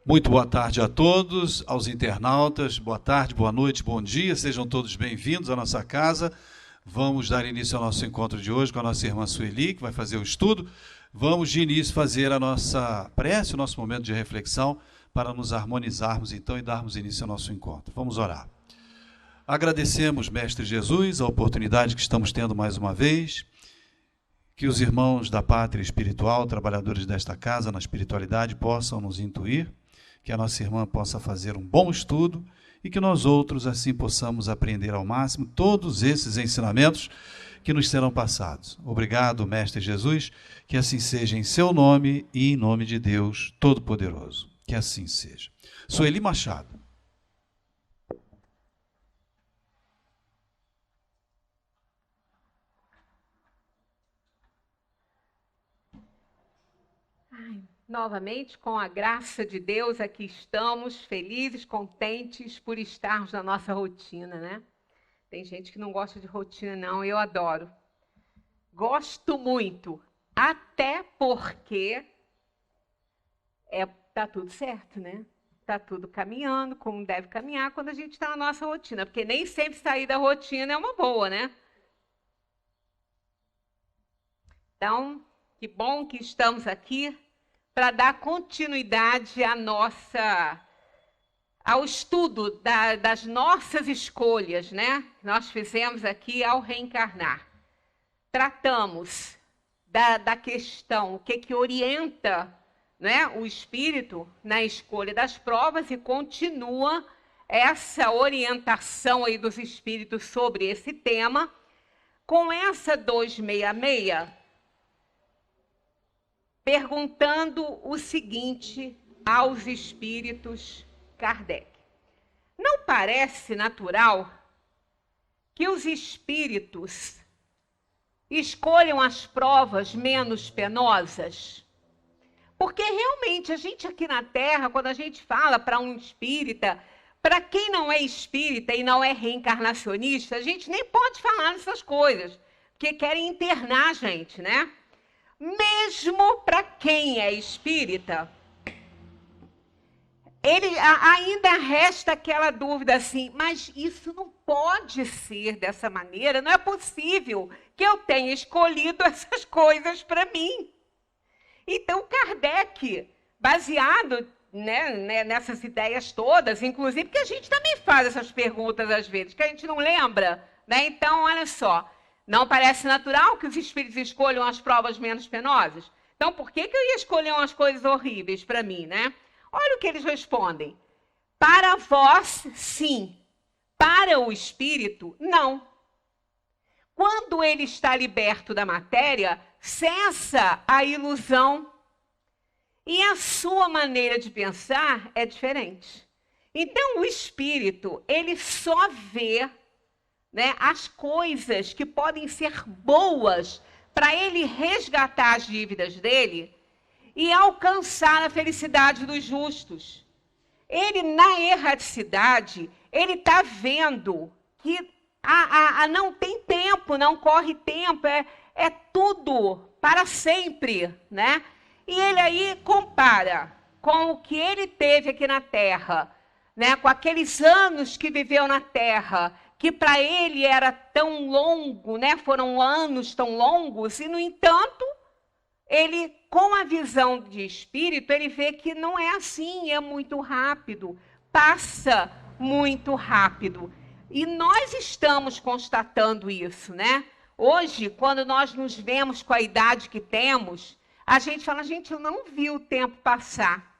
Muito boa tarde a todos, aos internautas, boa tarde, boa noite, bom dia, sejam todos bem-vindos à nossa casa. Vamos dar início ao nosso encontro de hoje com a nossa irmã Sueli, que vai fazer o estudo. Vamos de início fazer a nossa prece, o nosso momento de reflexão, para nos harmonizarmos então e darmos início ao nosso encontro. Vamos orar. Agradecemos, Mestre Jesus, a oportunidade que estamos tendo mais uma vez. Que os irmãos da pátria espiritual, trabalhadores desta casa na espiritualidade, possam nos intuir, que a nossa irmã possa fazer um bom estudo e que nós outros assim possamos aprender ao máximo todos esses ensinamentos que nos serão passados. Obrigado, Mestre Jesus, que assim seja em seu nome e em nome de Deus Todo-Poderoso. Que assim seja. Sueli Machado. Novamente, com a graça de Deus, aqui estamos, felizes, contentes por estarmos na nossa rotina, né? Tem gente que não gosta de rotina, não, eu adoro. Gosto muito, até porque tá tudo certo, né? Tá tudo caminhando como deve caminhar quando a gente está na nossa rotina, porque nem sempre sair da rotina é uma boa, né? Então, que bom que estamos aqui para dar continuidade ao estudo das nossas escolhas, né? Nós fizemos aqui ao reencarnar. Tratamos da questão, o que orienta, né, o espírito na escolha das provas, e continua essa orientação aí dos espíritos sobre esse tema, com essa 266, perguntando o seguinte aos espíritos Kardec. Não parece natural que os espíritos escolham as provas menos penosas? Porque realmente a gente aqui na Terra, quando a gente fala para um espírita, para quem não é espírita e não é reencarnacionista, a gente nem pode falar nessas coisas, porque querem internar a gente, né? Mesmo para quem é espírita, ainda resta aquela dúvida assim, mas isso não pode ser dessa maneira, não é possível que eu tenha escolhido essas coisas para mim. Então, Kardec, baseado, né, nessas ideias todas, inclusive, porque a gente também faz essas perguntas às vezes, que a gente não lembra, né? Então, olha só. Não parece natural que os espíritos escolham as provas menos penosas? Então, por que eu ia escolher umas coisas horríveis para mim, né? Olha o que eles respondem. Para vós, sim. Para o espírito, não. Quando ele está liberto da matéria, cessa a ilusão. E a sua maneira de pensar é diferente. Então, o espírito, ele só vê, né, as coisas que podem ser boas para ele resgatar as dívidas dele e alcançar a felicidade dos justos. Ele, na erraticidade, ele está vendo que não tem tempo, não corre tempo, é tudo para sempre, né? E ele aí compara com o que ele teve aqui na Terra, né, com aqueles anos que viveu na Terra, que para ele era tão longo, né? Foram anos tão longos, e, no entanto, ele, com a visão de espírito, ele vê que não é assim, é muito rápido, passa muito rápido. E nós estamos constatando isso, né? Hoje, quando nós nos vemos com a idade que temos, a gente fala, gente, eu não vi o tempo passar.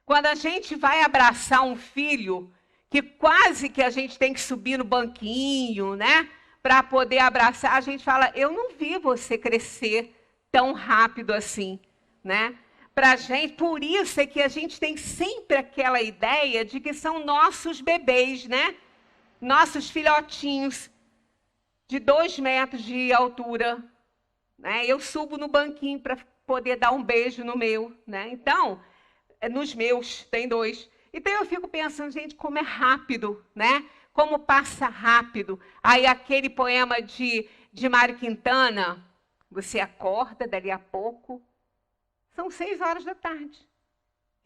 Quando a gente vai abraçar um filho, que quase que a gente tem que subir no banquinho, né, para poder abraçar, a gente fala, eu não vi você crescer tão rápido assim, né? Pra gente, por isso é que a gente tem sempre aquela ideia de que são nossos bebês, né? Nossos filhotinhos de 2 metros de altura, né? Eu subo no banquinho para poder dar um beijo no meu, né? Então, nos meus, tem 2. Então eu fico pensando, gente, como é rápido, né? Como passa rápido. Aí aquele poema de Mário Quintana, você acorda dali a pouco, são 6 horas da tarde.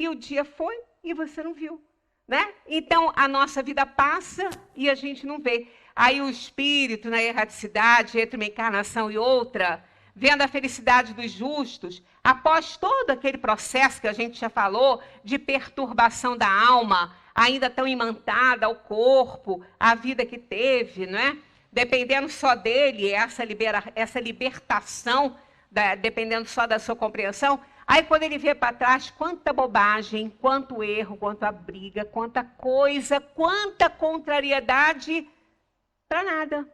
e o dia foi e você não viu, né? Então, a nossa vida passa e a gente não vê. Aí o espírito, na erraticidade, entre uma encarnação e outra, vendo a felicidade dos justos, após todo aquele processo que a gente já falou, de perturbação da alma, ainda tão imantada ao corpo, a vida que teve, não é? Dependendo só dele, essa libertação, dependendo só da sua compreensão, aí quando ele vê para trás, quanta bobagem, quanto erro, quanta briga, quanta coisa, quanta contrariedade, para nada,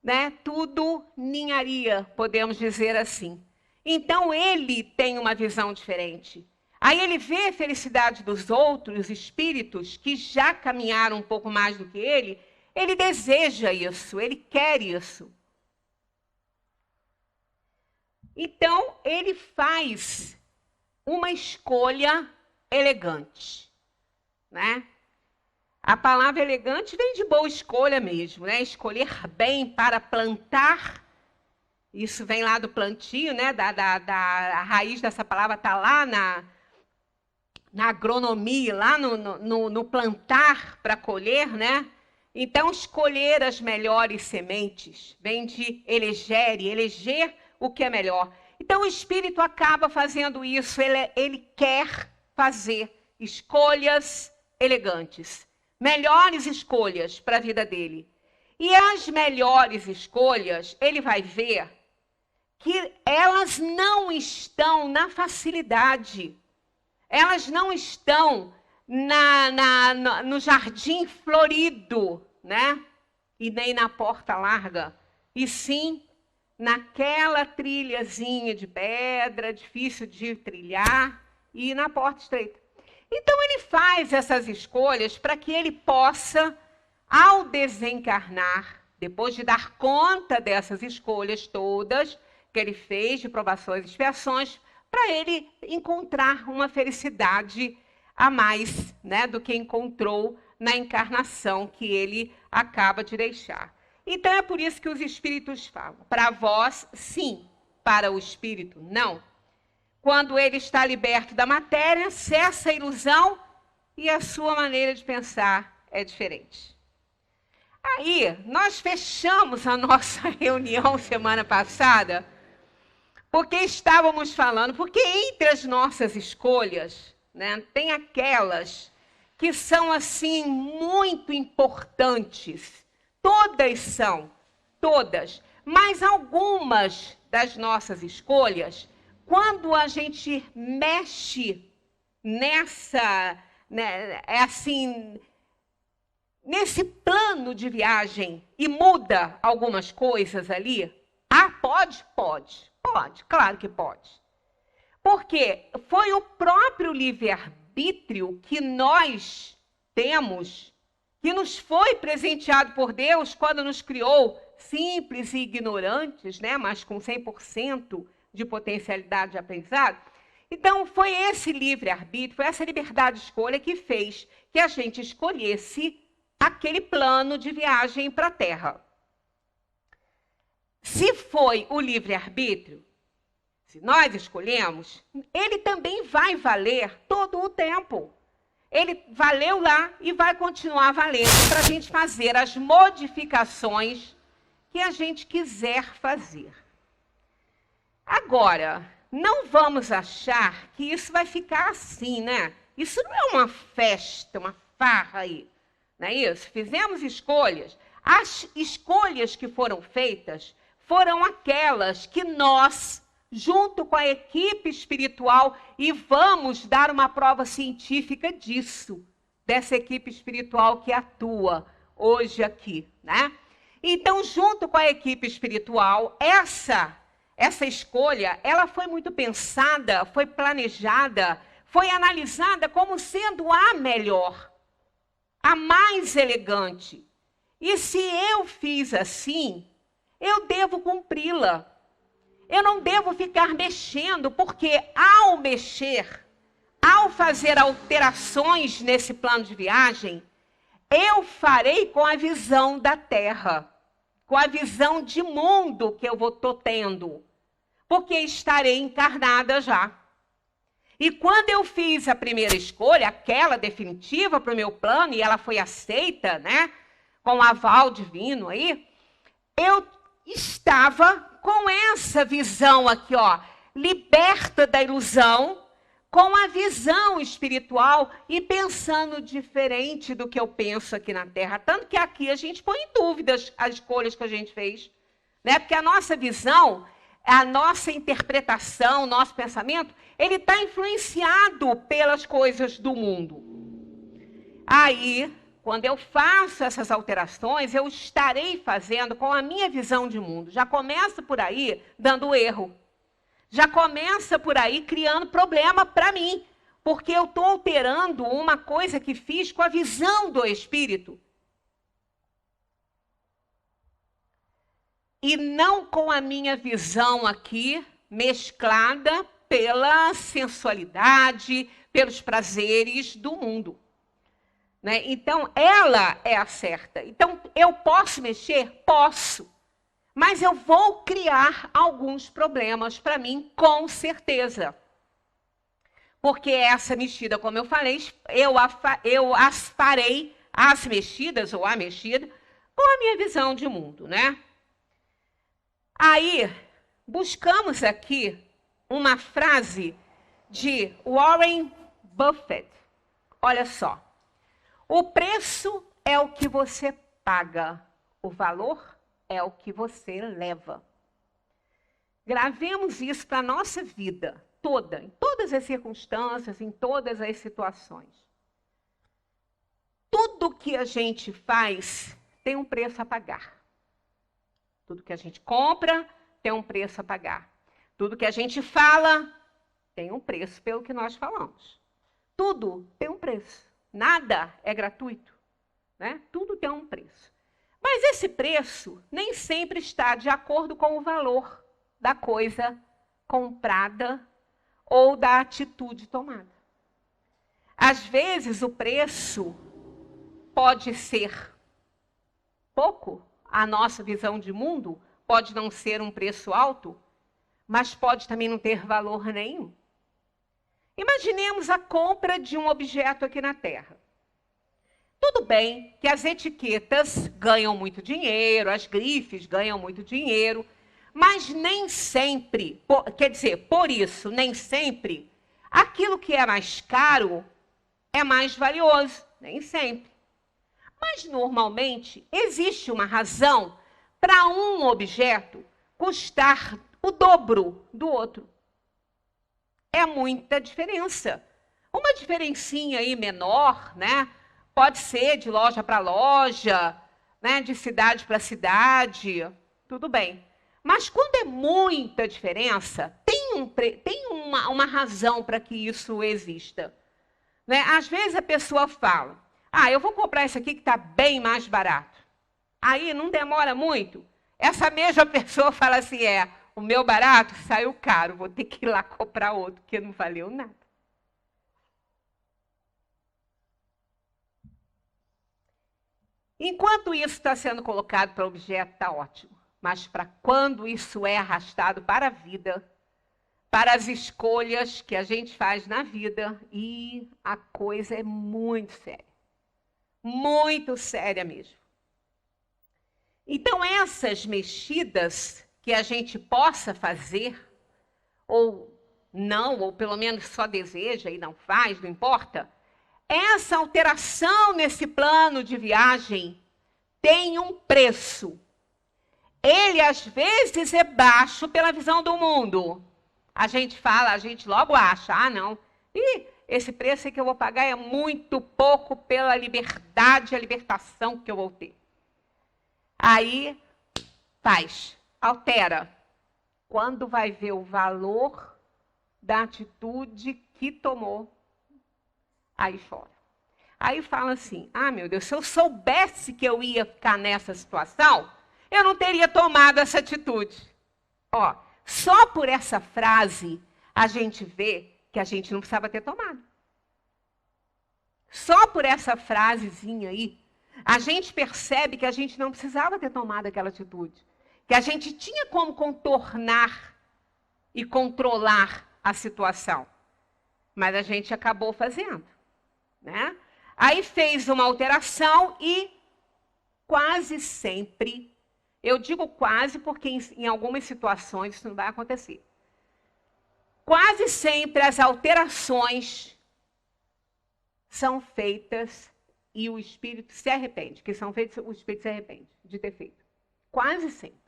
né? Tudo ninharia, podemos dizer assim. Então ele tem uma visão diferente. Aí ele vê a felicidade dos outros espíritos que já caminharam um pouco mais do que ele deseja isso, ele quer isso. Então, ele faz uma escolha elegante, né? A palavra elegante vem de boa escolha mesmo, né? Escolher bem para plantar. Isso vem lá do plantio, né? A raiz dessa palavra está lá na agronomia, lá no plantar para colher, né? Então, escolher as melhores sementes vem de eleger o que é melhor. Então, o espírito acaba fazendo isso, ele quer fazer escolhas elegantes, melhores escolhas para a vida dele. E as melhores escolhas, ele vai ver que elas não estão na facilidade, elas não estão no jardim florido, né? E nem na porta larga, e sim naquela trilhazinha de pedra, difícil de trilhar, e na porta estreita. Então ele faz essas escolhas para que ele possa, ao desencarnar, depois de dar conta dessas escolhas todas que ele fez, de provações e expiações, para ele encontrar uma felicidade a mais, né, do que encontrou na encarnação que ele acaba de deixar. Então é por isso que os espíritos falam, para vós, sim, para o espírito, não. Quando ele está liberto da matéria, cessa a ilusão e a sua maneira de pensar é diferente. Aí, nós fechamos a nossa reunião semana passada, porque estávamos falando, porque entre as nossas escolhas, né, tem aquelas que são, assim, muito importantes. Todas são, todas. Mas algumas das nossas escolhas, quando a gente mexe nessa, né, assim, nesse plano de viagem e muda algumas coisas ali, pode, claro que pode. Porque foi o próprio livre-arbítrio que nós temos, que nos foi presenteado por Deus quando nos criou simples e ignorantes, né, mas com 100% de potencialidade de aprendizado. Então, foi esse livre-arbítrio, foi essa liberdade de escolha que fez que a gente escolhesse aquele plano de viagem para a Terra. Se foi o livre-arbítrio, se nós escolhemos, ele também vai valer todo o tempo. Ele valeu lá e vai continuar valendo para a gente fazer as modificações que a gente quiser fazer. Agora, não vamos achar que isso vai ficar assim, né? Isso não é uma festa, uma farra aí, não é isso? Fizemos escolhas. As escolhas que foram feitas foram aquelas que nós, junto com a equipe espiritual, e vamos dar uma prova científica disso, dessa equipe espiritual que atua hoje aqui, né? Então, junto com a equipe espiritual, essa escolha, ela foi muito pensada, foi planejada, foi analisada como sendo a melhor, a mais elegante. E se eu fiz assim, eu devo cumpri-la. Eu não devo ficar mexendo, porque ao mexer, ao fazer alterações nesse plano de viagem, eu farei com a visão da Terra, com a visão de mundo que eu estou tendo, porque estarei encarnada já. E quando eu fiz a primeira escolha, aquela definitiva para o meu plano, e ela foi aceita, né, com o aval divino aí, eu estava com essa visão aqui, ó, liberta da ilusão, com a visão espiritual e pensando diferente do que eu penso aqui na Terra. Tanto que aqui a gente põe em dúvidas as escolhas que a gente fez, né? Porque a nossa visão, a nossa interpretação, o nosso pensamento, ele está influenciado pelas coisas do mundo. Aí, quando eu faço essas alterações, eu estarei fazendo com a minha visão de mundo. Já começa por aí dando erro. Já começa por aí criando problema para mim, porque eu estou alterando uma coisa que fiz com a visão do Espírito. E não com a minha visão aqui, mesclada pela sensualidade, pelos prazeres do mundo. Né? Então, ela é a certa. Então, eu posso mexer? Posso. Mas eu vou criar alguns problemas para mim, com certeza. Porque essa mexida, como eu falei, eu as farei, as mexidas, ou a mexida, com a minha visão de mundo, né? Aí, buscamos aqui uma frase de Warren Buffett. Olha só. O preço é o que você paga, o valor é o que você leva. Gravemos isso para a nossa vida toda, em todas as circunstâncias, em todas as situações. Tudo que a gente faz tem um preço a pagar. Tudo que a gente compra tem um preço a pagar. Tudo que a gente fala tem um preço pelo que nós falamos. Tudo tem um preço. Nada é gratuito, né? Tudo tem um preço. Mas esse preço nem sempre está de acordo com o valor da coisa comprada ou da atitude tomada. Às vezes o preço pode ser pouco, a nossa visão de mundo pode não ser um preço alto, mas pode também não ter valor nenhum. Imaginemos a compra de um objeto aqui na Terra. Tudo bem que as etiquetas ganham muito dinheiro, as grifes ganham muito dinheiro, mas nem sempre, por isso, nem sempre, aquilo que é mais caro é mais valioso, nem sempre. Mas, normalmente, existe uma razão para um objeto custar o dobro do outro. É muita diferença. Uma diferencinha aí menor, né? Pode ser de loja para loja, né? De cidade para cidade, tudo bem. Mas quando é muita diferença, tem uma razão para que isso exista. Né? Às vezes a pessoa fala, eu vou comprar esse aqui que está bem mais barato. Aí não demora muito. Essa mesma pessoa fala assim, o meu barato saiu caro, vou ter que ir lá comprar outro, que não valeu nada. Enquanto isso está sendo colocado para o objeto, está ótimo. Mas para quando isso é arrastado para a vida, para as escolhas que a gente faz na vida, e a coisa é muito séria. Muito séria mesmo. Então, essas mexidas que a gente possa fazer, ou não, ou pelo menos só deseja e não faz, não importa, essa alteração nesse plano de viagem tem um preço. Ele, às vezes, é baixo pela visão do mundo. A gente fala, a gente logo acha, não. E esse preço que eu vou pagar é muito pouco pela liberdade, a libertação que eu vou ter. Aí, altera. Quando vai ver o valor da atitude que tomou, aí fora. Aí fala assim, meu Deus, se eu soubesse que eu ia ficar nessa situação, eu não teria tomado essa atitude. Só por essa frase, a gente vê que a gente não precisava ter tomado. Só por essa frasezinha aí, a gente percebe que a gente não precisava ter tomado aquela atitude. Que a gente tinha como contornar e controlar a situação. Mas a gente acabou fazendo, né? Aí fez uma alteração e quase sempre, eu digo quase porque em algumas situações isso não vai acontecer. Quase sempre as alterações são feitas e o espírito se arrepende, que são feitas, o espírito se arrepende de ter feito. Quase sempre.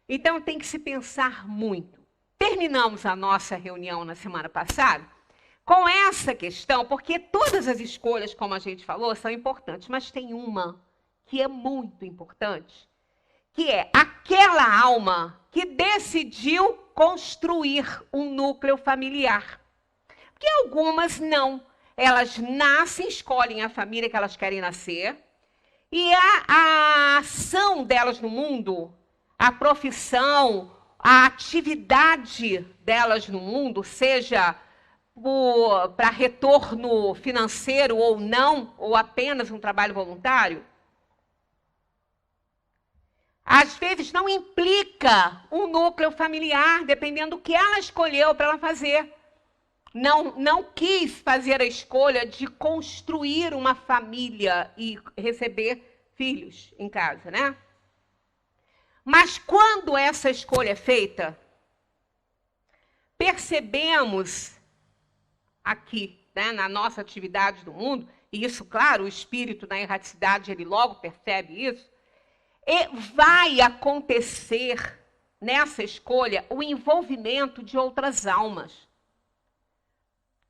Então tem que se pensar muito. Terminamos a nossa reunião na semana passada com essa questão, porque todas as escolhas, como a gente falou, são importantes, mas tem uma que é muito importante, que é aquela alma que decidiu construir um núcleo familiar. Porque algumas não. Elas nascem, escolhem a família que elas querem nascer, e a ação delas no mundo, a profissão, a atividade delas no mundo, seja para retorno financeiro ou não, ou apenas um trabalho voluntário, às vezes não implica um núcleo familiar, dependendo do que ela escolheu para ela fazer. Não quis fazer a escolha de construir uma família e receber filhos em casa, né? Mas quando essa escolha é feita, percebemos aqui, né, na nossa atividade do mundo, e isso, claro, o espírito na erraticidade, ele logo percebe isso, e vai acontecer nessa escolha o envolvimento de outras almas.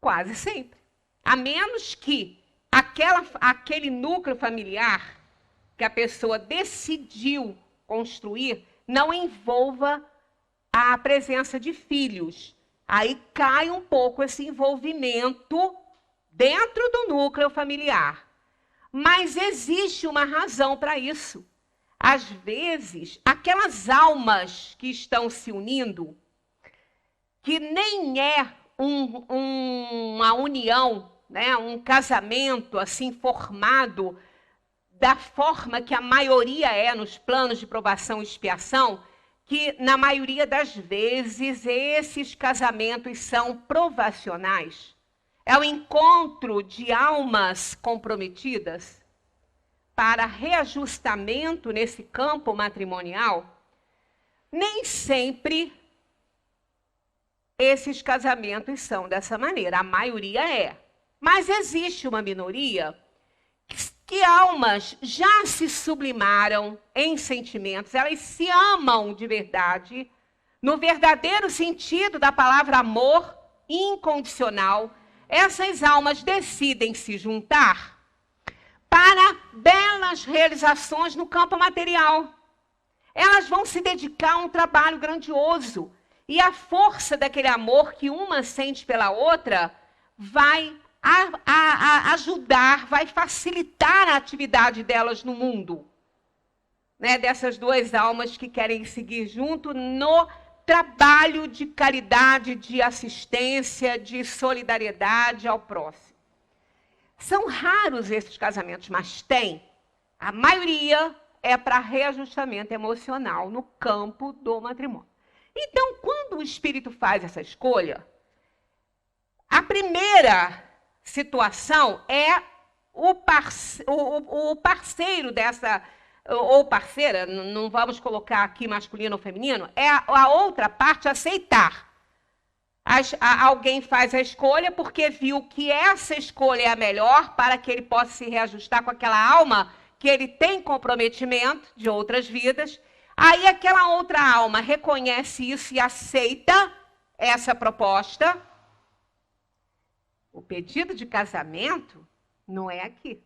Quase sempre. A menos que aquele núcleo familiar que a pessoa decidiu construir não envolva a presença de filhos. Aí cai um pouco esse envolvimento dentro do núcleo familiar. Mas existe uma razão para isso. Às vezes, aquelas almas que estão se unindo, que nem é uma união, né, um casamento assim formado da forma que a maioria é nos planos de provação e expiação, que na maioria das vezes esses casamentos são provacionais. É o encontro de almas comprometidas para reajustamento nesse campo matrimonial. Nem sempre esses casamentos são dessa maneira, a maioria é. Mas existe uma minoria que almas já se sublimaram em sentimentos, elas se amam de verdade, no verdadeiro sentido da palavra amor incondicional. Essas almas decidem se juntar para belas realizações no campo material. Elas vão se dedicar a um trabalho grandioso. E a força daquele amor que uma sente pela outra vai ajudar, vai facilitar a atividade delas no mundo. Né? Dessas duas almas que querem seguir junto no trabalho de caridade, de assistência, de solidariedade ao próximo. São raros esses casamentos, mas tem. A maioria é para reajustamento emocional no campo do matrimônio. Então, quando o espírito faz essa escolha, a primeira situação é o parceiro dessa, ou parceira, não vamos colocar aqui masculino ou feminino, é a outra parte aceitar. Alguém faz a escolha porque viu que essa escolha é a melhor para que ele possa se reajustar com aquela alma que ele tem comprometimento de outras vidas. Aí aquela outra alma reconhece isso e aceita essa proposta. O pedido de casamento não é aqui.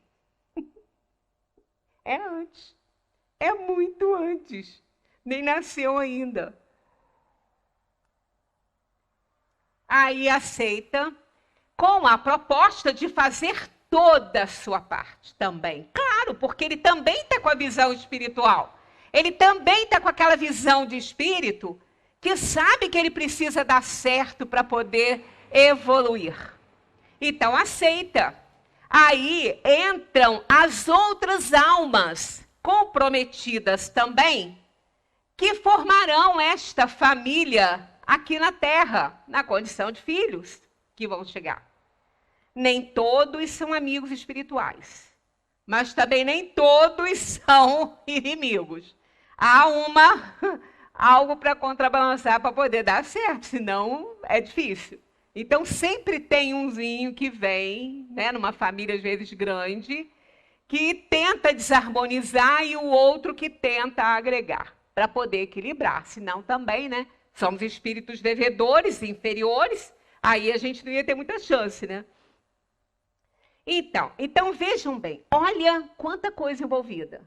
É antes. É muito antes. Nem nasceu ainda. Aí aceita com a proposta de fazer toda a sua parte também. Claro, porque ele também está com a visão espiritual. Ele também está com aquela visão de espírito que sabe que ele precisa dar certo para poder evoluir. Então, aceita. Aí entram as outras almas comprometidas também, que formarão esta família aqui na Terra, na condição de filhos. que vão chegar. Nem todos são amigos espirituais, mas também nem todos são inimigos. Há algo para contrabalançar para poder dar certo, senão é difícil. Então, sempre tem umzinho que vem, né, numa família, às vezes, grande, que tenta desarmonizar e o outro que tenta agregar, para poder equilibrar. Senão, também, né, somos espíritos devedores, inferiores, aí a gente não ia ter muita chance, né? Então vejam bem, olha quanta coisa envolvida.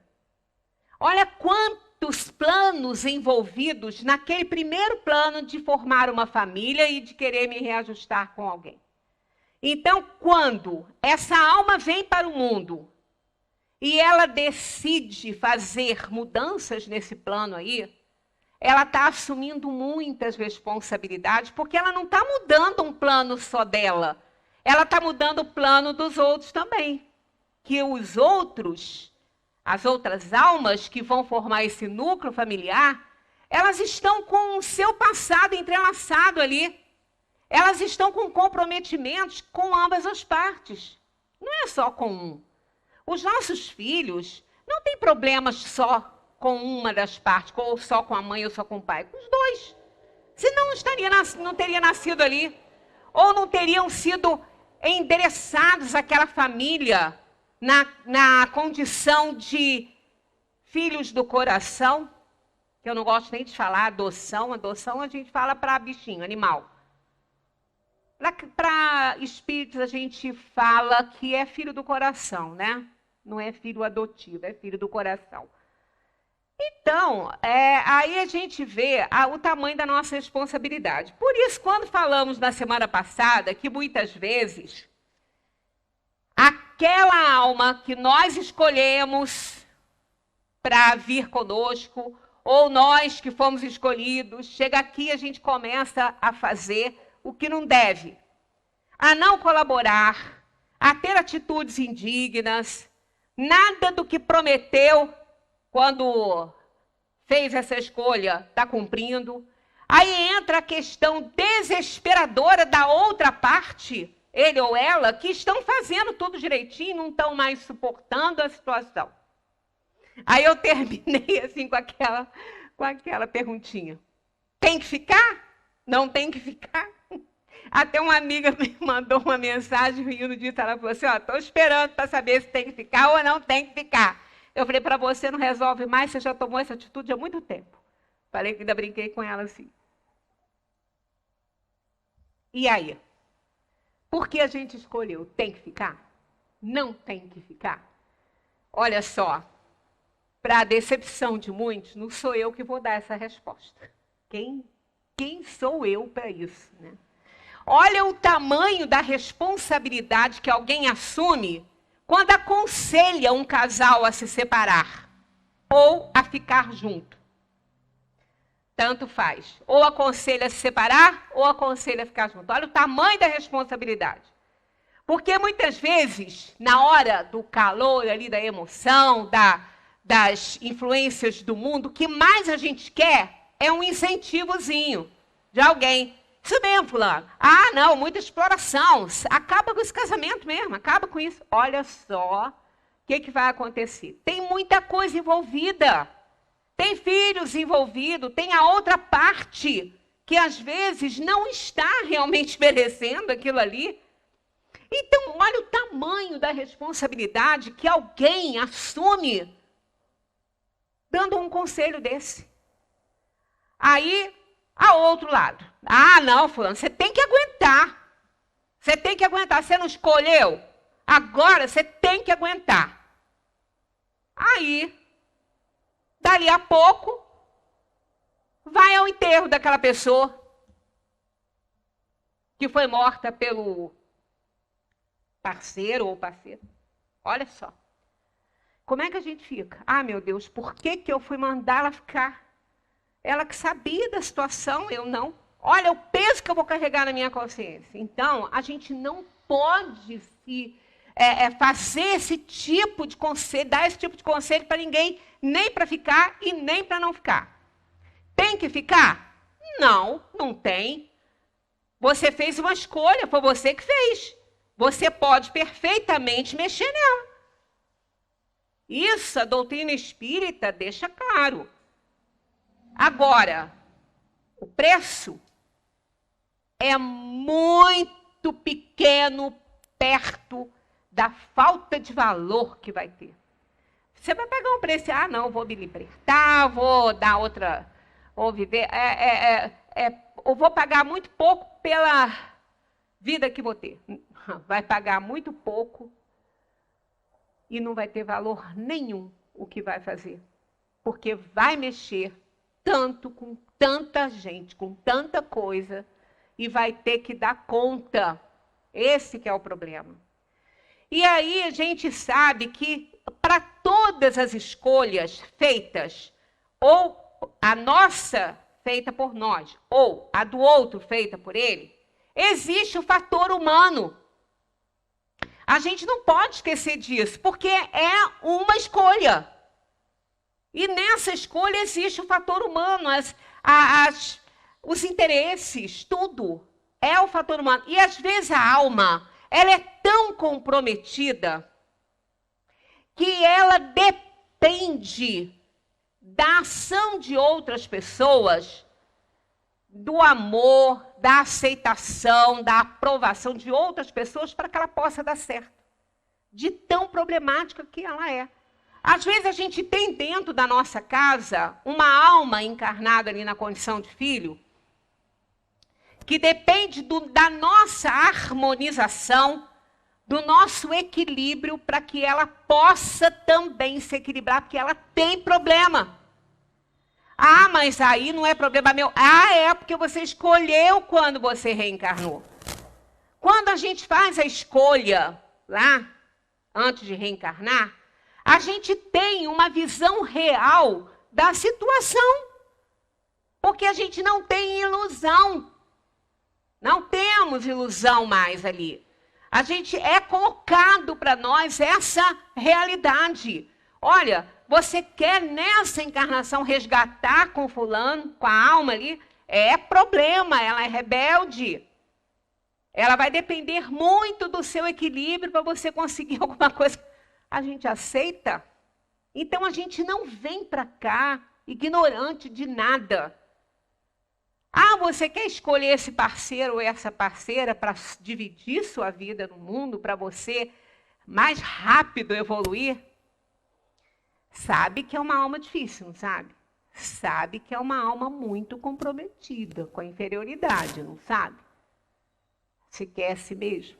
Olha quantos planos envolvidos naquele primeiro plano de formar uma família e de querer me reajustar com alguém. Então, quando essa alma vem para o mundo e ela decide fazer mudanças nesse plano aí, ela está assumindo muitas responsabilidades, porque ela não está mudando um plano só dela, ela está mudando o plano dos outros também. Que os outros, as outras almas que vão formar esse núcleo familiar, elas estão com o seu passado entrelaçado ali. Elas estão com comprometimentos com ambas as partes. Não é só com um. Os nossos filhos não têm problemas só com uma das partes, ou só com a mãe ou só com o pai, com os dois. Senão não teria nascido ali. Ou não teriam sido endereçados àquela família na condição de filhos do coração, que eu não gosto nem de falar adoção a gente fala para bichinho, animal. Para espíritos a gente fala que é filho do coração, né? Não é filho adotivo, é filho do coração. Então, aí a gente vê o tamanho da nossa responsabilidade. Por isso, quando falamos na semana passada, que muitas vezes aquela alma que nós escolhemos para vir conosco, ou nós que fomos escolhidos, chega aqui e a gente começa a fazer o que não deve, a não colaborar, a ter atitudes indignas, nada do que prometeu quando fez essa escolha está cumprindo. Aí entra a questão desesperadora da outra parte, ele ou ela, que estão fazendo tudo direitinho, não estão mais suportando a situação. Aí eu terminei assim com aquela perguntinha. Tem que ficar? Não tem que ficar? Até uma amiga me mandou uma mensagem rindo disso, ela falou assim, estou esperando para saber se tem que ficar ou não tem que ficar. Eu falei, para você não resolve mais, você já tomou essa atitude há muito tempo. Falei que ainda brinquei com ela assim. E aí? Por que a gente escolheu? Tem que ficar? Não tem que ficar? Olha só, para a decepção de muitos, não sou eu que vou dar essa resposta. Quem sou eu para isso, né? Olha o tamanho da responsabilidade que alguém assume quando aconselha um casal a se separar ou a ficar junto. Tanto faz. Ou aconselha a se separar ou aconselha a ficar junto. Olha o tamanho da responsabilidade. Porque muitas vezes, na hora do calor ali, da emoção, das influências do mundo, o que mais a gente quer é um incentivozinho de alguém. Isso mesmo, fulano. Ah, não, muita exploração. Acaba com esse casamento mesmo, acaba com isso. Olha só o que vai acontecer. Tem muita coisa envolvida. Tem filhos envolvidos, tem a outra parte que às vezes não está realmente merecendo aquilo ali. Então, olha o tamanho da responsabilidade que alguém assume dando um conselho desse. Aí, ao outro lado. Ah, não, fulano, você tem que aguentar. Você tem que aguentar. Você não escolheu? Agora você tem que aguentar. Aí, dali a pouco, vai ao enterro daquela pessoa que foi morta pelo parceiro ou parceira. Olha só. Como é que a gente fica? Ah, meu Deus, por que eu fui mandar ela ficar? Ela que sabia da situação, eu não. Olha o peso que eu vou carregar na minha consciência. Então, a gente não pode fazer esse tipo de conselho, dar esse tipo de conselho para ninguém, nem para ficar e nem para não ficar. Tem que ficar? Não, não tem. Você fez uma escolha, foi você que fez. Você pode perfeitamente mexer nela. Isso a doutrina espírita deixa claro. Agora, o preço é muito pequeno perto da falta de valor que vai ter. Você vai pagar um preço, não, vou me libertar, vou dar outra, vou viver, eu vou pagar muito pouco pela vida que vou ter. Vai pagar muito pouco e não vai ter valor nenhum o que vai fazer. Porque vai mexer tanto com tanta gente, com tanta coisa, e vai ter que dar conta. Esse que é o problema. E aí a gente sabe que para todas as escolhas feitas, ou a nossa feita por nós, ou a do outro feita por ele, existe o fator humano. A gente não pode esquecer disso, porque é uma escolha. E nessa escolha existe o fator humano, os interesses, tudo é o fator humano. E às vezes a alma, ela é tão comprometida que ela depende da ação de outras pessoas, do amor, da aceitação, da aprovação de outras pessoas para que ela possa dar certo. De tão problemática que ela é. Às vezes a gente tem dentro da nossa casa uma alma encarnada ali na condição de filho, que depende da nossa harmonização, do nosso equilíbrio, para que ela possa também se equilibrar, porque ela tem problema. Mas aí não é problema meu. É porque você escolheu quando você reencarnou. Quando a gente faz a escolha lá, antes de reencarnar, a gente tem uma visão real da situação. Porque a gente não tem ilusão. Não temos ilusão mais ali. A gente é colocado para nós essa realidade. Olha, você quer nessa encarnação resgatar com fulano, com a alma ali? É problema, ela é rebelde. Ela vai depender muito do seu equilíbrio para você conseguir alguma coisa. A gente aceita? Então a gente não vem para cá ignorante de nada. Você quer escolher esse parceiro ou essa parceira para dividir sua vida no mundo, para você mais rápido evoluir? Sabe que é uma alma difícil, não sabe? Sabe que é uma alma muito comprometida com a inferioridade, não sabe? Se quer a si mesmo,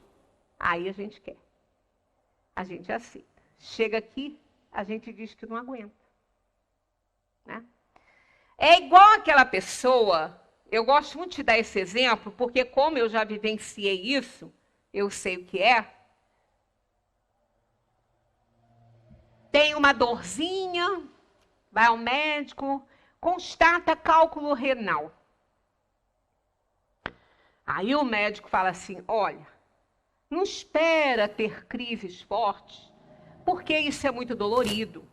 aí a gente quer. A gente aceita. Chega aqui, a gente diz que não aguenta. Né? É igual aquela pessoa, eu gosto muito de dar esse exemplo, porque como eu já vivenciei isso, eu sei o que é. Tem uma dorzinha, vai ao médico, constata cálculo renal. Aí o médico fala assim, olha, não espera ter crises fortes, porque isso é muito dolorido.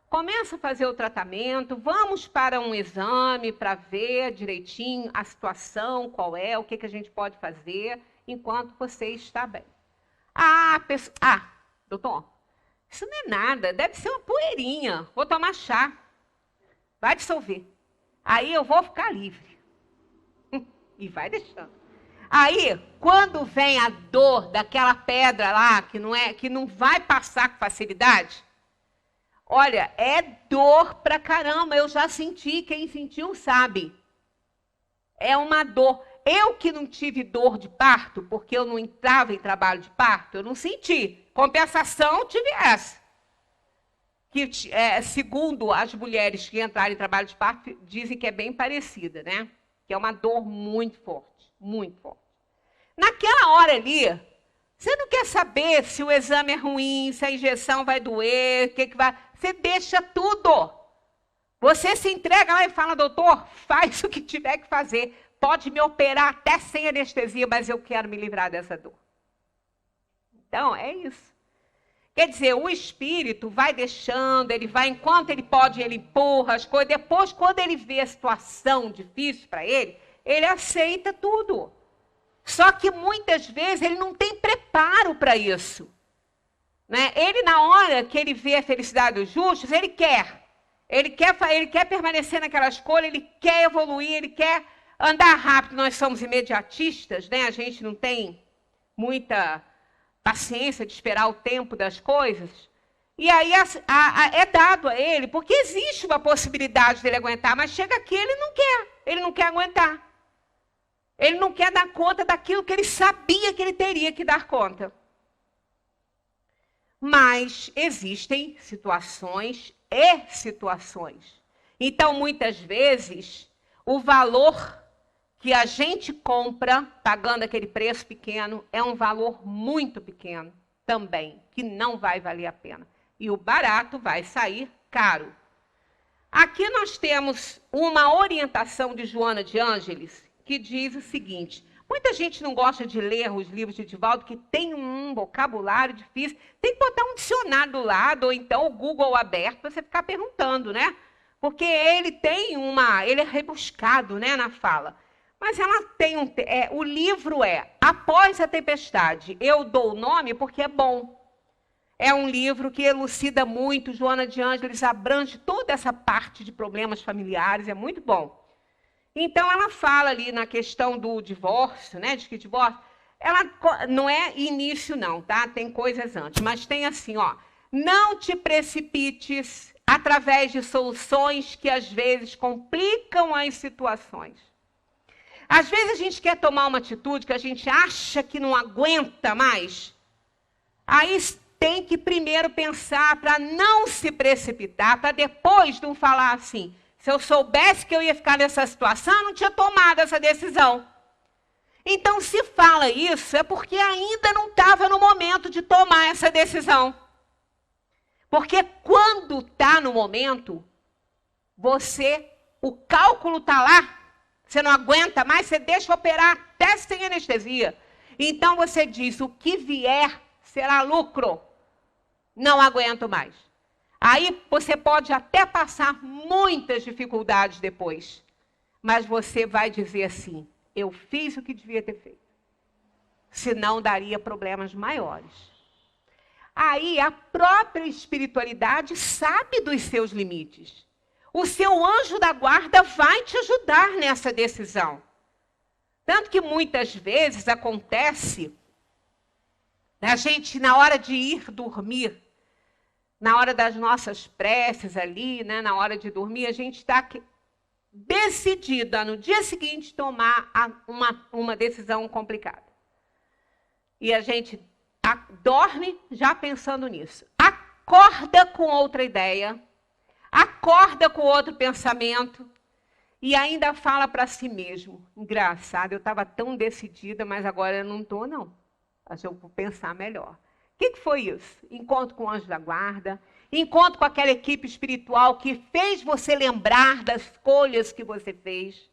Começa a fazer o tratamento, vamos para um exame para ver direitinho a situação, qual é, o que a gente pode fazer enquanto você está bem. Doutor, isso não é nada, deve ser uma poeirinha, vou tomar chá, vai dissolver. Aí eu vou ficar livre. E vai deixando. Aí, quando vem a dor daquela pedra lá, que não vai passar com facilidade, olha, é dor pra caramba, eu já senti, quem sentiu sabe. É uma dor. Eu que não tive dor de parto, porque eu não entrava em trabalho de parto, eu não senti. Compensação, tive essa. Que, segundo as mulheres que entraram em trabalho de parto, dizem que é bem parecida, né? Que é uma dor muito forte, muito forte. Naquela hora ali, você não quer saber se o exame é ruim, se a injeção vai doer, o que vai... Você deixa tudo. Você se entrega lá e fala, doutor, faz o que tiver que fazer. Pode me operar até sem anestesia, mas eu quero me livrar dessa dor. Então, é isso. Quer dizer, o espírito vai deixando, ele vai, enquanto ele pode, ele empurra as coisas. Depois, quando ele vê a situação difícil para ele, ele aceita tudo. Só que muitas vezes ele não tem preparo para isso. Né? Ele, na hora que ele vê a felicidade dos justos, ele quer permanecer naquela escolha, ele quer evoluir, ele quer andar rápido. Nós somos imediatistas, né? A gente não tem muita paciência de esperar o tempo das coisas. E aí é dado a ele, porque existe uma possibilidade dele aguentar, mas chega aqui, ele não quer aguentar. Ele não quer dar conta daquilo que ele sabia que ele teria que dar conta. Mas existem situações e situações. Então, muitas vezes, o valor que a gente compra, pagando aquele preço pequeno, é um valor muito pequeno também, que não vai valer a pena. E o barato vai sair caro. Aqui nós temos uma orientação de Joana de Ângeles, que diz o seguinte: muita gente não gosta de ler os livros de Divaldo, que tem um vocabulário difícil. Tem que botar um dicionário do lado, ou então o Google aberto, para você ficar perguntando, né? Porque ele é rebuscado, né, na fala. Mas ela tem o livro Após a Tempestade. Eu dou o nome porque é bom. É um livro que elucida muito. Joana de Ângeles abrange toda essa parte de problemas familiares, é muito bom. Então, ela fala ali na questão do divórcio, né? De que divórcio, ela não é início não, tá? Tem coisas antes, mas tem assim, ó. Não te precipites através de soluções que às vezes complicam as situações. Às vezes a gente quer tomar uma atitude que a gente acha que não aguenta mais. Aí tem que primeiro pensar para não se precipitar, para depois não falar assim: se eu soubesse que eu ia ficar nessa situação, eu não tinha tomado essa decisão. Então, se fala isso, é porque ainda não estava no momento de tomar essa decisão. Porque quando está no momento, o cálculo está lá, você não aguenta mais, você deixa operar até sem anestesia. Então, você diz: o que vier será lucro. Não aguento mais. Aí você pode até passar muitas dificuldades depois, mas você vai dizer assim: eu fiz o que devia ter feito. Senão daria problemas maiores. Aí a própria espiritualidade sabe dos seus limites. O seu anjo da guarda vai te ajudar nessa decisão. Tanto que muitas vezes acontece a gente, na hora de ir dormir, na hora das nossas preces ali, né, na hora de dormir, a gente está decidida no dia seguinte tomar uma decisão complicada. E a gente dorme já pensando nisso. Acorda com outra ideia, acorda com outro pensamento e ainda fala para si mesmo: engraçado, eu estava tão decidida, mas agora eu não estou, não. Acho que eu vou pensar melhor. O que foi isso? Encontro com o anjo da guarda, encontro com aquela equipe espiritual que fez você lembrar das escolhas que você fez.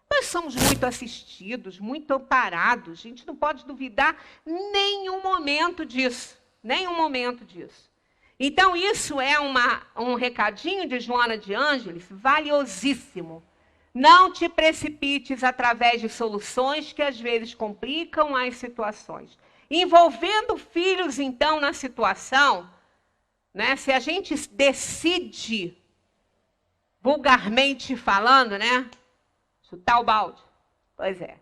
Nós somos muito assistidos, muito amparados. A gente não pode duvidar nenhum momento disso. Nenhum momento disso. Então, isso é um recadinho de Joana de Ângeles valiosíssimo. Não te precipites através de soluções que às vezes complicam as situações. Envolvendo filhos, então, na situação, né? Se a gente decide, vulgarmente falando, né? Chutar o balde. Pois é.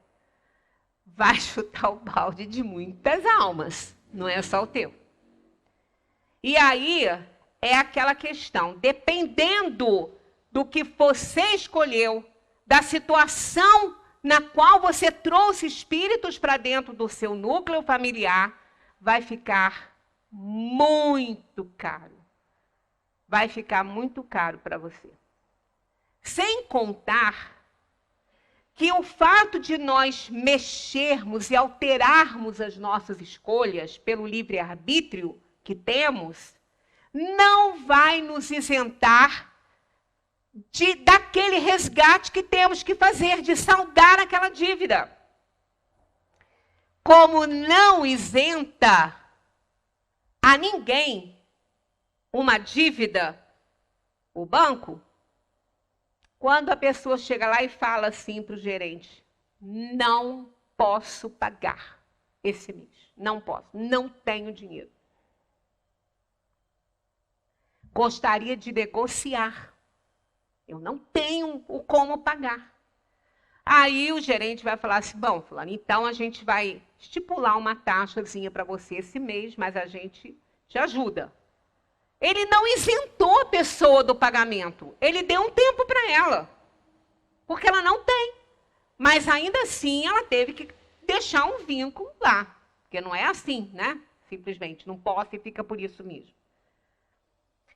Vai chutar o balde de muitas almas, não é só o teu. E aí é aquela questão, dependendo do que você escolheu, da situação na qual você trouxe espíritos para dentro do seu núcleo familiar, vai ficar muito caro. Vai ficar muito caro para você. Sem contar que o fato de nós mexermos e alterarmos as nossas escolhas pelo livre-arbítrio que temos, não vai nos isentar daquele resgate que temos que fazer, de saldar aquela dívida. Como não isenta a ninguém uma dívida, o banco, quando a pessoa chega lá e fala assim para o gerente: não posso pagar esse mês. Não posso, não tenho dinheiro. Gostaria de negociar. Eu não tenho o como pagar. Aí o gerente vai falar assim, bom, fulano, então a gente vai estipular uma taxazinha para você esse mês, mas a gente te ajuda. Ele não isentou a pessoa do pagamento. Ele deu um tempo para ela. Porque ela não tem. Mas ainda assim ela teve que deixar um vínculo lá. Porque não é assim, né? Simplesmente, não posso e fica por isso mesmo.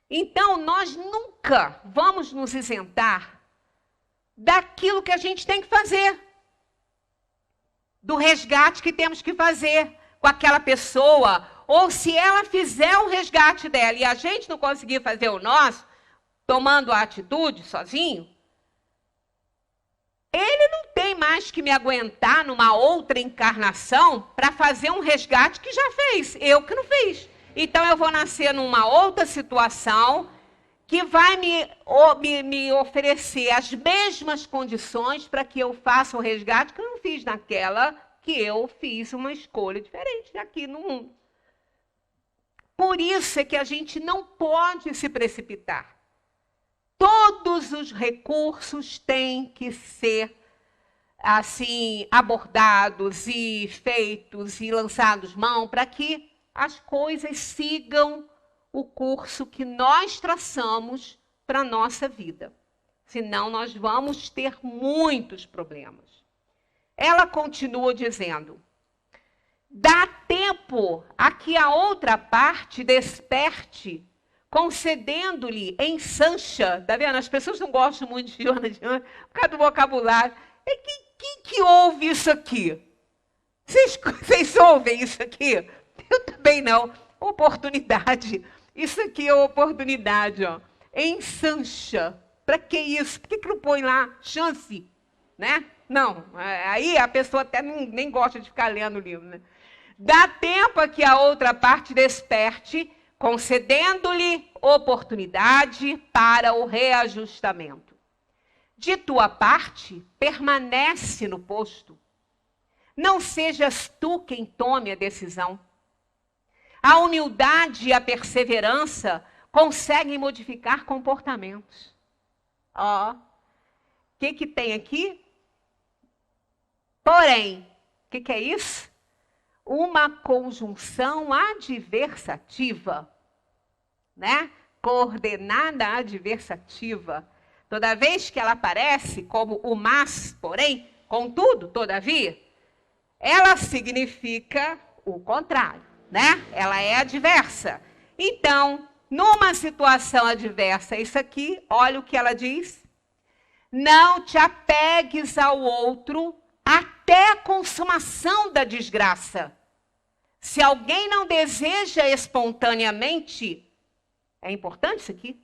Então, nós nunca vamos nos isentar daquilo que a gente tem que fazer. Do resgate que temos que fazer com aquela pessoa. Ou se ela fizer o resgate dela e a gente não conseguir fazer o nosso, tomando a atitude sozinho, ele não tem mais que me aguentar numa outra encarnação para fazer um resgate que já fez. Eu que não fiz. Então, eu vou nascer numa outra situação que vai me oferecer as mesmas condições para que eu faça o resgate que eu não fiz naquela que eu fiz uma escolha diferente aqui no mundo. Por isso é que a gente não pode se precipitar. Todos os recursos têm que ser assim abordados e feitos e lançados mão para que as coisas sigam o curso que nós traçamos para a nossa vida. Senão nós vamos ter muitos problemas. Ela continua dizendo, dá tempo a que a outra parte desperte, concedendo-lhe em Sancha. Tá vendo? As pessoas não gostam muito de Joana por causa do vocabulário. E quem que ouve isso aqui? Vocês ouvem isso aqui? Eu também não. Oportunidade. Isso aqui é oportunidade, ó. Em Sancha. Para que isso? Por que não põe lá chance? Né? Não. Aí a pessoa até nem gosta de ficar lendo o livro, né? Dá tempo a que a outra parte desperte, concedendo-lhe oportunidade para o reajustamento. De tua parte, permanece no posto. Não sejas tu quem tome a decisão. A humildade e a perseverança conseguem modificar comportamentos. Ó, o que tem aqui? Porém, o que é isso? Uma conjunção adversativa, né? Coordenada adversativa. Toda vez que ela aparece como o mas, porém, contudo, todavia, ela significa o contrário, né? Ela é adversa. Então, numa situação adversa, isso aqui, olha o que ela diz. Não te apegues ao outro até a consumação da desgraça. Se alguém não deseja espontaneamente, é importante isso aqui,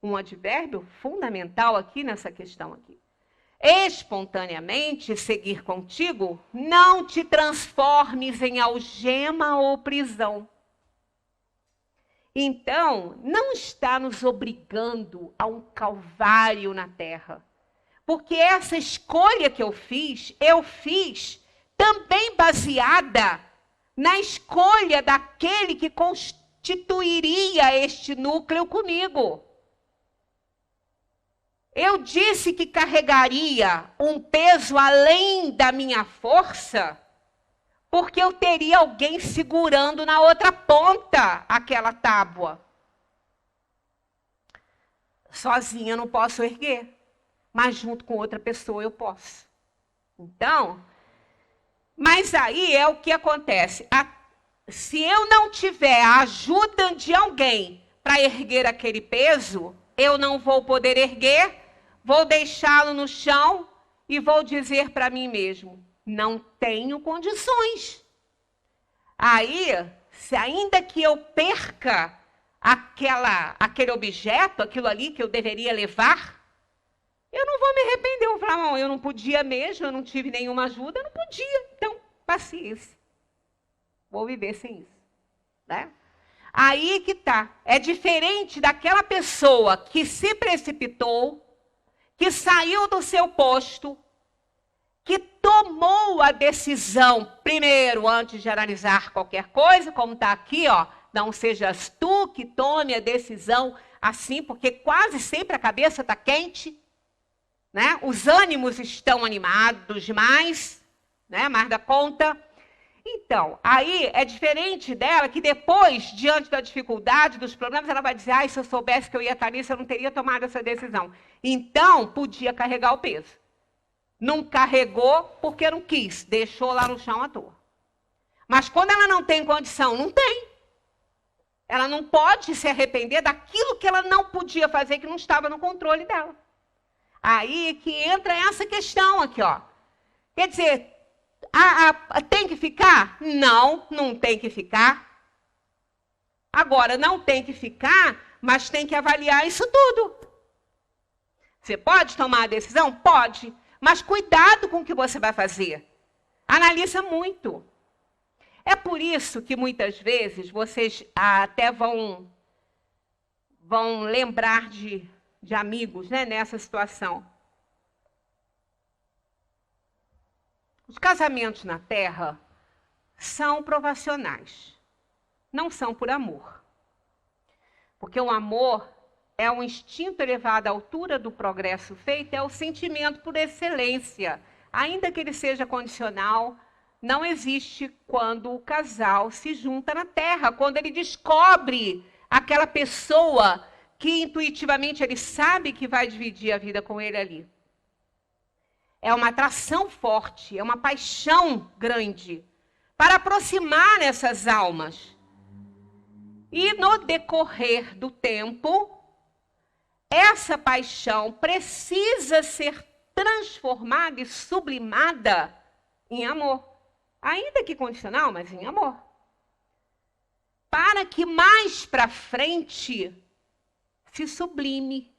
um advérbio fundamental aqui nessa questão aqui. Espontaneamente seguir contigo, não te transformes em algema ou prisão. Então, não está nos obrigando a um calvário na terra. Porque essa escolha que eu fiz também baseada na escolha daquele que constituiria este núcleo comigo. Eu disse que carregaria um peso além da minha força, porque eu teria alguém segurando na outra ponta aquela tábua. Sozinha eu não posso erguer, mas junto com outra pessoa eu posso. Então, mas aí é o que acontece. Se eu não tiver a ajuda de alguém para erguer aquele peso, eu não vou poder erguer, vou deixá-lo no chão e vou dizer para mim mesmo, não tenho condições. Aí, se ainda que eu perca aquele objeto, aquilo ali que eu deveria levar, eu não vou me arrepender. Eu vou falar, não, eu não podia mesmo, eu não tive nenhuma ajuda, eu não podia. Então, paciência. Vou viver sem isso. Né? Aí que tá. É diferente daquela pessoa que se precipitou, que saiu do seu posto, que tomou a decisão, primeiro, antes de analisar qualquer coisa, como está aqui, ó, não sejas tu que tome a decisão assim, porque quase sempre a cabeça está quente, né? Os ânimos estão animados demais, né? Mais da conta. Então, aí é diferente dela, que depois, diante da dificuldade, dos problemas, ela vai dizer, se eu soubesse que eu ia estar nisso, eu não teria tomado essa decisão. Então, podia carregar o peso. Não carregou porque não quis, deixou lá no chão à toa. Mas quando ela não tem condição, não tem. Ela não pode se arrepender daquilo que ela não podia fazer, que não estava no controle dela. Aí que entra essa questão aqui, ó. Quer dizer, tem que ficar? Não, não tem que ficar. Agora, não tem que ficar, mas tem que avaliar isso tudo. Você pode tomar a decisão? Pode. Mas cuidado com o que você vai fazer. Analisa muito. É por isso que muitas vezes vocês até vão lembrar de amigos, né, nessa situação. Os casamentos na Terra são provacionais. Não são por amor. Porque o amor é um instinto elevado à altura do progresso feito, é o sentimento por excelência. Ainda que ele seja condicional, não existe quando o casal se junta na Terra, quando ele descobre aquela pessoa que intuitivamente ele sabe que vai dividir a vida com ele ali. É uma atração forte, é uma paixão grande para aproximar essas almas. E no decorrer do tempo, essa paixão precisa ser transformada e sublimada em amor. Ainda que condicional, mas em amor. Para que mais para frente se sublime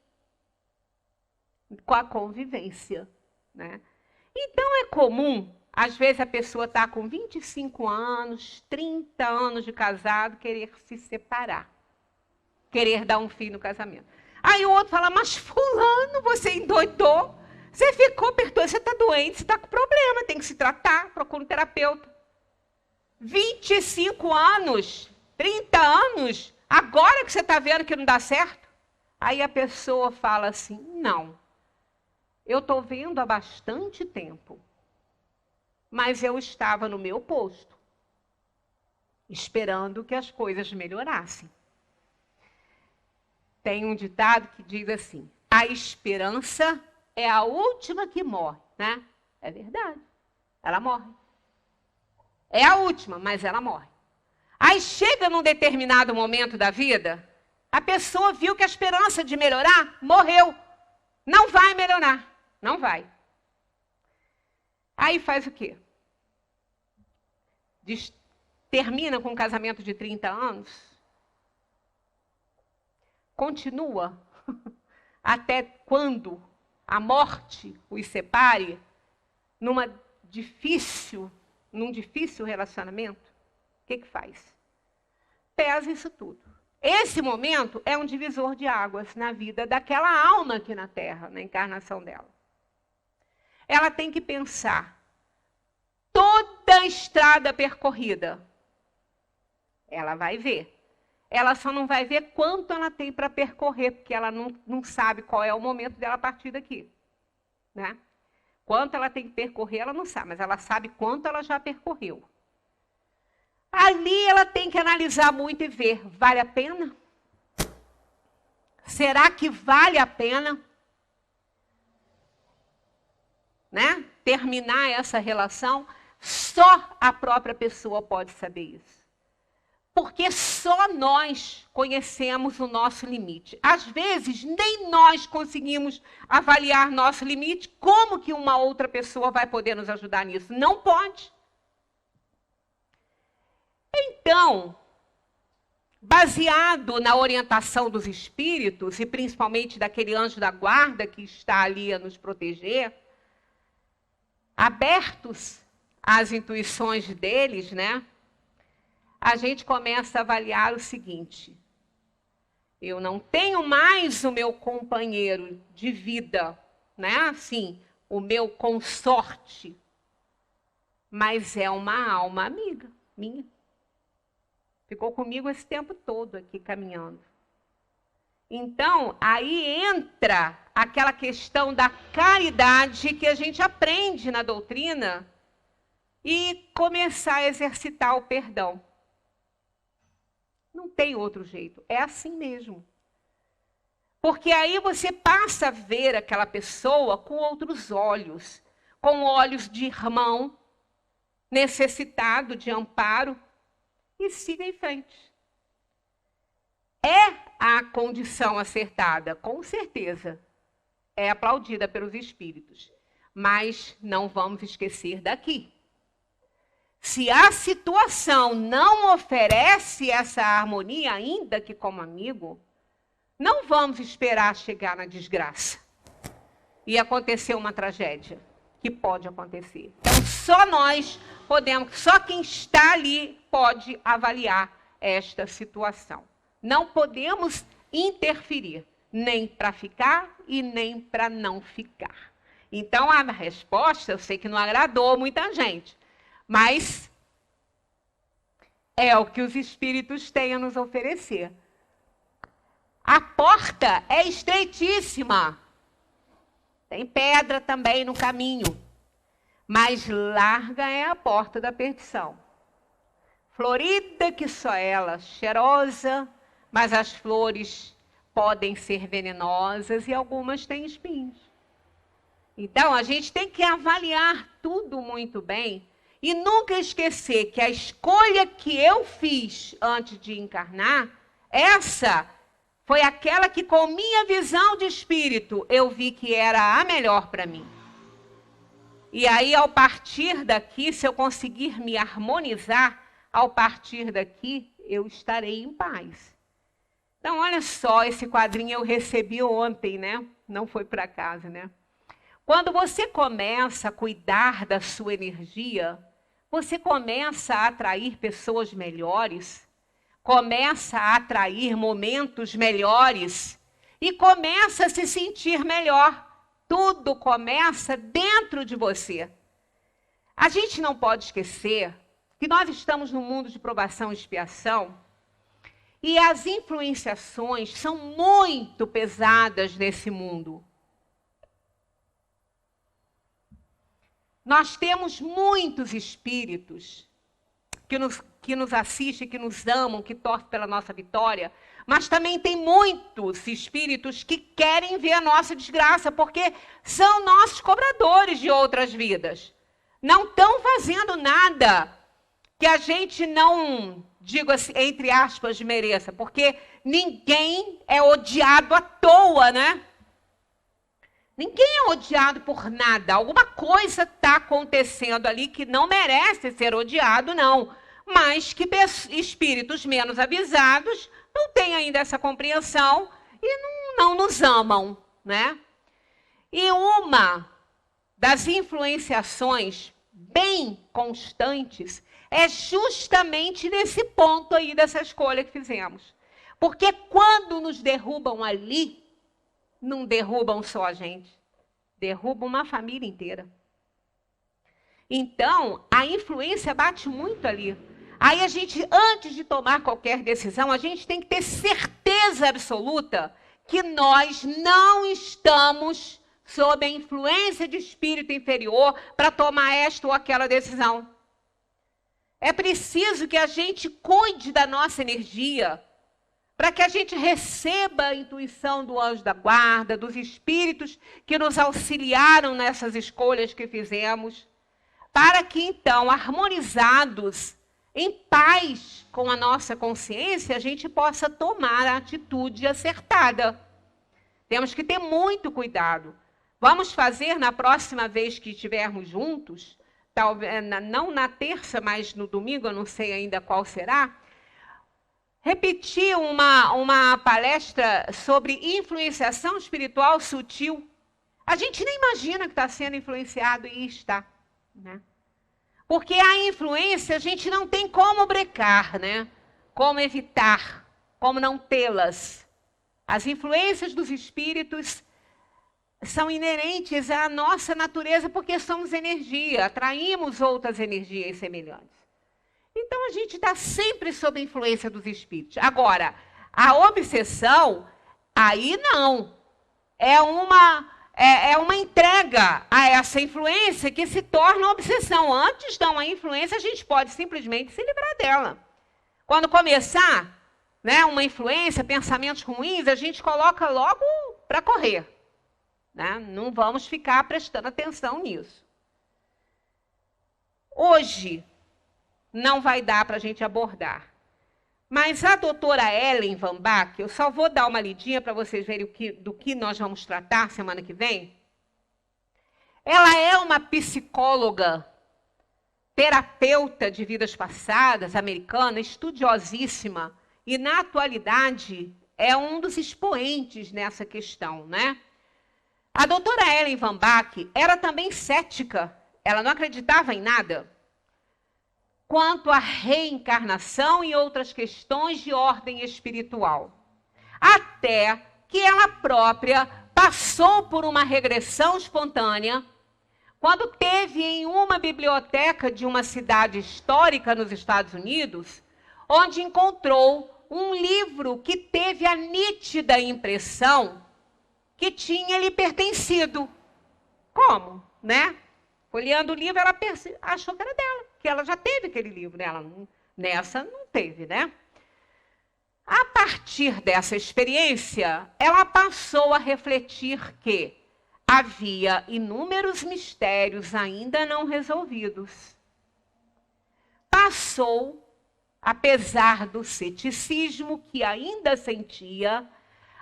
com a convivência, né? Então é comum, às vezes a pessoa está com 25 anos, 30 anos de casado, querer se separar. Querer dar um fim no casamento. Aí o outro fala, mas fulano, você endoidou. Você ficou perturbado, você está doente, você está com problema, tem que se tratar, procura um terapeuta. 25 anos, 30 anos, agora que você está vendo que não dá certo? Aí a pessoa fala assim, não, eu estou vendo há bastante tempo, mas eu estava no meu posto, esperando que as coisas melhorassem. Tem um ditado que diz assim, a esperança é a última que morre, né? É verdade. Ela morre. É a última, mas ela morre. Aí chega num determinado momento da vida, a pessoa viu que a esperança de melhorar morreu. Não vai melhorar. Não vai. Aí faz o quê? Termina com um casamento de 30 anos. Continua até quando a morte os separe num difícil relacionamento, o que faz? Pesa isso tudo. Esse momento é um divisor de águas na vida daquela alma aqui na Terra, na encarnação dela. Ela tem que pensar, toda a estrada percorrida, ela vai ver. Ela só não vai ver quanto ela tem para percorrer, porque ela não sabe qual é o momento dela partir daqui, né? Quanto ela tem que percorrer, ela não sabe, mas ela sabe quanto ela já percorreu. Ali ela tem que analisar muito e ver, vale a pena? Será que vale a pena, né, terminar essa relação? Só a própria pessoa pode saber isso. Porque só nós conhecemos o nosso limite. Às vezes, nem nós conseguimos avaliar nosso limite. Como que uma outra pessoa vai poder nos ajudar nisso? Não pode. Então, baseado na orientação dos espíritos, e principalmente daquele anjo da guarda que está ali a nos proteger, abertos às intuições deles, né? A gente começa a avaliar o seguinte, eu não tenho mais o meu companheiro de vida, né? Assim, o meu consorte, mas é uma alma amiga minha. Ficou comigo esse tempo todo aqui caminhando. Então, aí entra aquela questão da caridade que a gente aprende na doutrina e começar a exercitar o perdão. Não tem outro jeito, é assim mesmo. Porque aí você passa a ver aquela pessoa com outros olhos, com olhos de irmão, necessitado de amparo, e siga em frente. É a condição acertada, com certeza. É aplaudida pelos espíritos. Mas não vamos esquecer daqui. Se a situação não oferece essa harmonia, ainda que como amigo, não vamos esperar chegar na desgraça e acontecer uma tragédia, que pode acontecer. Então, só nós podemos, só quem está ali pode avaliar esta situação. Não podemos interferir, nem para ficar e nem para não ficar. Então, a resposta, eu sei que não agradou muita gente, mas é o que os espíritos têm a nos oferecer. A porta é estreitíssima. Tem pedra também no caminho. Mas larga é a porta da perdição. Florida que só ela, cheirosa, mas as flores podem ser venenosas e algumas têm espinhos. Então, a gente tem que avaliar tudo muito bem e nunca esquecer que a escolha que eu fiz antes de encarnar, essa foi aquela que, com minha visão de espírito, eu vi que era a melhor para mim. E aí, ao partir daqui, se eu conseguir me harmonizar, ao partir daqui, eu estarei em paz. Então, olha só, esse quadrinho eu recebi ontem, né? Não foi para casa, né? Quando você começa a cuidar da sua energia, você começa a atrair pessoas melhores, começa a atrair momentos melhores e começa a se sentir melhor. Tudo começa dentro de você. A gente não pode esquecer que nós estamos num mundo de provação e expiação e as influenciações são muito pesadas nesse mundo. Nós temos muitos espíritos que nos assistem, que nos amam, que torcem pela nossa vitória, mas também tem muitos espíritos que querem ver a nossa desgraça, porque são nossos cobradores de outras vidas. Não estão fazendo nada que a gente não, digo assim, entre aspas, mereça, porque ninguém é odiado à toa, né? Ninguém é odiado por nada. Alguma coisa está acontecendo ali que não merece ser odiado, não. Mas que espíritos menos avisados não têm ainda essa compreensão e não nos amam, né? E uma das influenciações bem constantes é justamente nesse ponto aí dessa escolha que fizemos. Porque quando nos derrubam ali, não derrubam só a gente, derrubam uma família inteira. Então, a influência bate muito ali. Aí a gente, antes de tomar qualquer decisão, a gente tem que ter certeza absoluta que nós não estamos sob a influência de espírito inferior para tomar esta ou aquela decisão. É preciso que a gente cuide da nossa energia, para que a gente receba a intuição do anjo da guarda, dos espíritos que nos auxiliaram nessas escolhas que fizemos, para que então, harmonizados, em paz com a nossa consciência, a gente possa tomar a atitude acertada. Temos que ter muito cuidado. Vamos fazer na próxima vez que estivermos juntos, talvez, não na terça, mas no domingo, eu não sei ainda qual será, repetir uma palestra sobre influenciação espiritual sutil. A gente nem imagina que está sendo influenciado e está, né? Porque a influência a gente não tem como brecar, né? Como evitar, como não tê-las. As influências dos espíritos são inerentes à nossa natureza, porque somos energia, atraímos outras energias semelhantes. Então, a gente está sempre sob a influência dos espíritos. Agora, a obsessão, aí não. É uma entrega a essa influência que se torna obsessão. Antes de uma influência, a gente pode simplesmente se livrar dela. Quando começar, né, uma influência, pensamentos ruins, a gente coloca logo para correr. Né? Não vamos ficar prestando atenção nisso. Hoje, não vai dar para a gente abordar. Mas a doutora Ellen Van Bach, eu só vou dar uma lidinha para vocês verem do que nós vamos tratar semana que vem. Ela é uma psicóloga, terapeuta de vidas passadas, americana, estudiosíssima, e na atualidade é um dos expoentes nessa questão, né? A doutora Ellen Van Bach era também cética, ela não acreditava em nada quanto à reencarnação e outras questões de ordem espiritual. Até que ela própria passou por uma regressão espontânea, quando teve em uma biblioteca de uma cidade histórica nos Estados Unidos, onde encontrou um livro que teve a nítida impressão que tinha lhe pertencido. Como, né? Folheando o livro, ela achou que era dela, que ela já teve aquele livro. Nessa não teve, né? A partir dessa experiência, ela passou a refletir que havia inúmeros mistérios ainda não resolvidos. Passou, apesar do ceticismo que ainda sentia,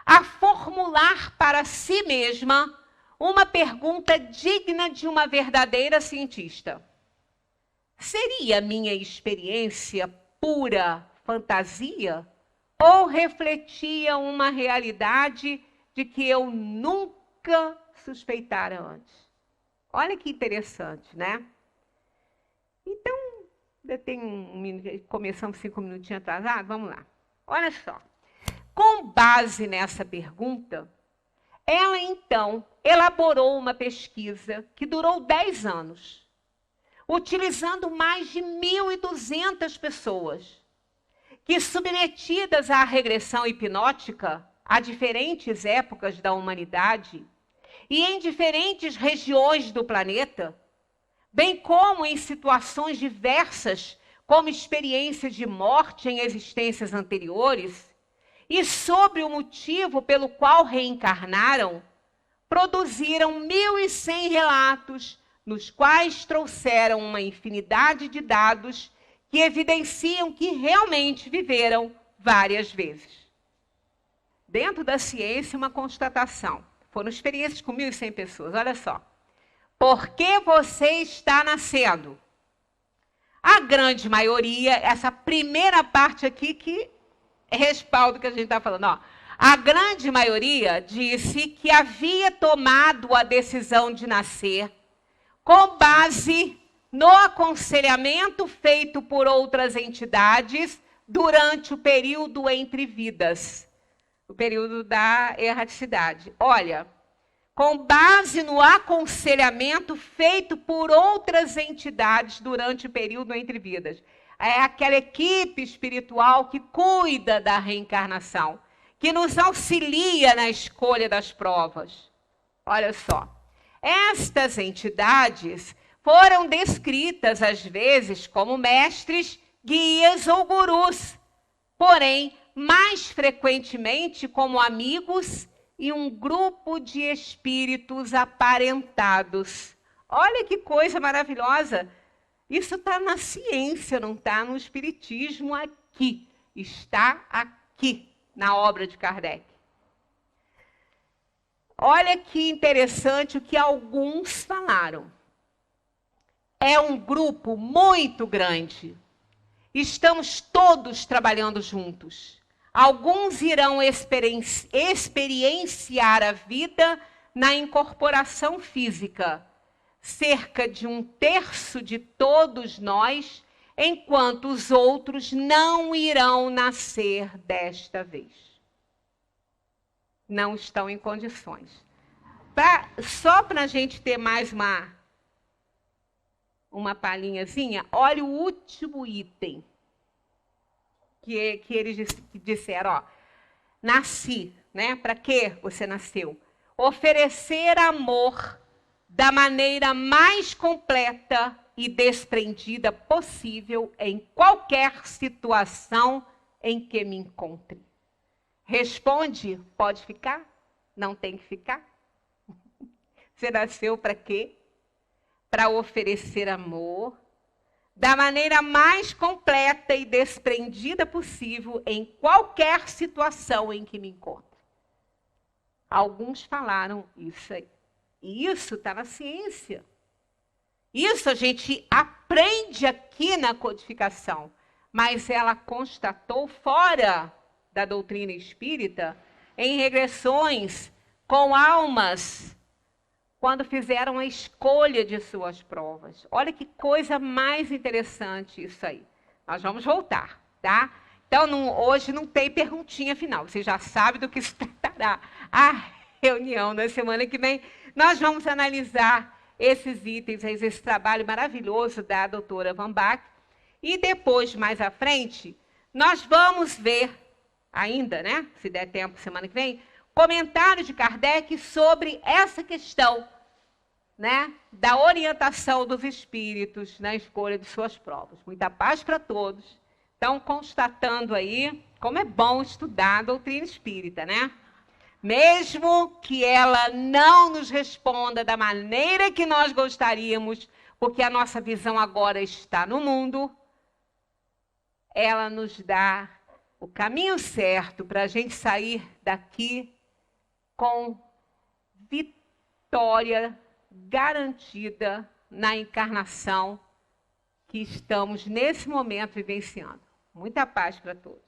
a formular para si mesma uma pergunta digna de uma verdadeira cientista. Seria minha experiência pura fantasia ou refletia uma realidade de que eu nunca suspeitara antes? Olha que interessante, né? Então, começamos 5 minutinhos atrasados, vamos lá. Olha só. Com base nessa pergunta, ela, então, elaborou uma pesquisa que durou 10 anos, utilizando mais de 1.200 pessoas, que, submetidas à regressão hipnótica a diferentes épocas da humanidade e em diferentes regiões do planeta, bem como em situações diversas, como experiências de morte em existências anteriores, e sobre o motivo pelo qual reencarnaram, produziram 1.100 relatos, nos quais trouxeram uma infinidade de dados que evidenciam que realmente viveram várias vezes. Dentro da ciência, uma constatação. Foram experiências com 1.100 pessoas, olha só. Por que você está nascendo? A grande maioria, essa primeira parte aqui que respaldo que a gente está falando, ó. A grande maioria disse que havia tomado a decisão de nascer com base no aconselhamento feito por outras entidades durante o período entre vidas, o período da erraticidade. Olha, com base no aconselhamento feito por outras entidades durante o período entre vidas. É aquela equipe espiritual que cuida da reencarnação, que nos auxilia na escolha das provas. Olha só, estas entidades foram descritas, às vezes, como mestres, guias ou gurus, porém, mais frequentemente como amigos e um grupo de espíritos aparentados. Olha que coisa maravilhosa! Isso está na ciência, não está no espiritismo aqui. Está aqui, na obra de Kardec. Olha que interessante o que alguns falaram. É um grupo muito grande. Estamos todos trabalhando juntos. Alguns irão experienciar a vida na incorporação física. Cerca de 1/3 de todos nós, enquanto os outros não irão nascer desta vez. Não estão em condições. só para a gente ter mais uma palhinhazinha, olha o último item que eles disseram, ó. Nasci, né? Para que você nasceu? Oferecer amor da maneira mais completa e desprendida possível em qualquer situação em que me encontre. Responde, pode ficar? Não tem que ficar? Você nasceu para quê? Para oferecer amor da maneira mais completa e desprendida possível em qualquer situação em que me encontro. Alguns falaram isso aí. E isso está na ciência. Isso a gente aprende aqui na codificação, mas ela constatou fora da doutrina espírita, em regressões com almas, quando fizeram a escolha de suas provas. Olha que coisa mais interessante isso aí. Nós vamos voltar, tá? Então, hoje não tem perguntinha final. Você já sabe do que se tratará a reunião da semana que vem. Nós vamos analisar esses itens, esse trabalho maravilhoso da doutora Van Bach. E depois, mais à frente, nós vamos ver ainda, né? Se der tempo semana que vem, comentário de Kardec sobre essa questão, né, da orientação dos espíritos na escolha de suas provas. Muita paz para todos. Então, constatando aí como é bom estudar a doutrina espírita, né? Mesmo que ela não nos responda da maneira que nós gostaríamos, porque a nossa visão agora está no mundo, ela nos dá o caminho certo para a gente sair daqui com vitória garantida na encarnação que estamos nesse momento vivenciando. Muita paz para todos.